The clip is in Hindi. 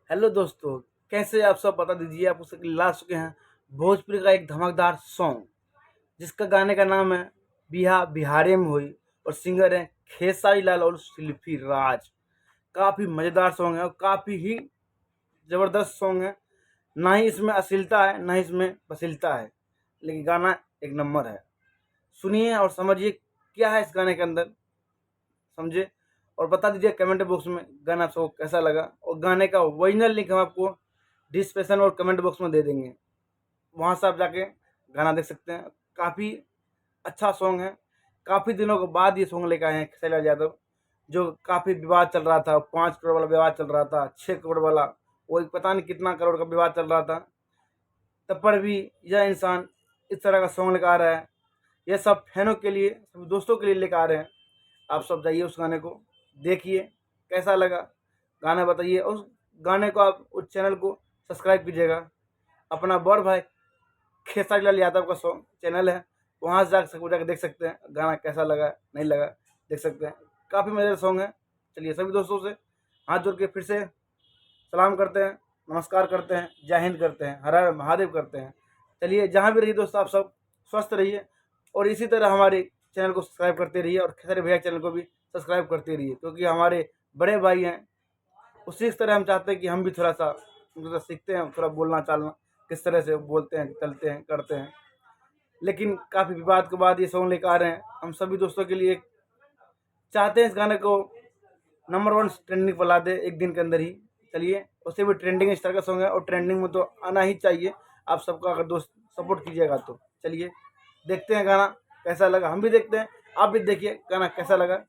हेलो दोस्तों, कैसे आप सब बता दीजिए। आप उसके ला चुके हैं भोजपुरी का एक धमाकेदार सॉन्ग जिसका गाने का नाम है बिहा बिहारे में हुई और सिंगर हैं खेसारी लाल और शिल्पी राज। काफ़ी मज़ेदार सॉन्ग है और काफ़ी ही ज़बरदस्त सॉन्ग है। ना ही इसमें अश्लीलता है ना ही इसमें बसीलता है, लेकिन गाना एक नंबर है। सुनिए और समझिए क्या है इस गाने के अंदर, समझे और बता दीजिए कमेंट बॉक्स में गाना आप सबको कैसा लगा। और गाने का ओरिजिनल लिंक हम आपको डिस्क्रिप्शन और कमेंट बॉक्स में दे देंगे, वहाँ से आप जाके गाना देख सकते हैं। काफ़ी अच्छा सॉन्ग है। काफ़ी दिनों के बाद ये सॉन्ग लेकर आए हैं खेसारी लाल यादव। जो काफ़ी विवाद चल रहा था, 5 करोड़ वाला विवाद चल रहा था, 6 करोड़ वाला, वो पता नहीं कितना करोड़ का विवाद चल रहा था। तब पर भी यह इंसान इस तरह का सॉन्ग लेकर आ रहा है। यह सब फैनों के लिए, सब दोस्तों के लिए लेकर आ रहे हैं। आप सब जाइए उस गाने को देखिए कैसा लगा, गाना बताइए। उस गाने को आप उस चैनल को सब्सक्राइब कीजिएगा। अपना बड़ भाई खेसारी लाल यादव का सॉन्ग चैनल है, वहाँ से जाकर देख सकते हैं गाना कैसा लगा नहीं लगा, देख सकते हैं। काफ़ी मज़ेदार सॉन्ग है। चलिए सभी दोस्तों से हाथ जोड़ के फिर से सलाम करते हैं, नमस्कार करते हैं, जय हिंद करते हैं, हर हर महादेव करते हैं। चलिए जहाँ भी रहिए दोस्तों आप सब स्वस्थ रहिए और इसी तरह हमारे चैनल को सब्सक्राइब करते रहिए और खेसारी भैया चैनल को भी सब्सक्राइब करते रहिए, क्योंकि हमारे बड़े भाई हैं। उसी तरह हम चाहते हैं कि हम भी थोड़ा सा उनसे सीखते हैं, थोड़ा बोलना चालना किस तरह से बोलते हैं, चलते हैं, करते हैं। लेकिन काफ़ी विवाद के बाद ये सॉन्ग लेकर आ रहे हैं। हम सभी दोस्तों के लिए चाहते हैं इस गाने को नंबर 1 ट्रेंडिंग पर ला दे एक दिन के अंदर ही। चलिए उससे भी ट्रेंडिंग स्टार का सॉन्ग है और ट्रेंडिंग में तो आना ही चाहिए। आप सबका अगर दोस्त सपोर्ट कीजिएगा तो चलिए देखते हैं गाना कैसा लगा। हम भी देखते हैं, आप भी देखिए गाना कैसा लगा।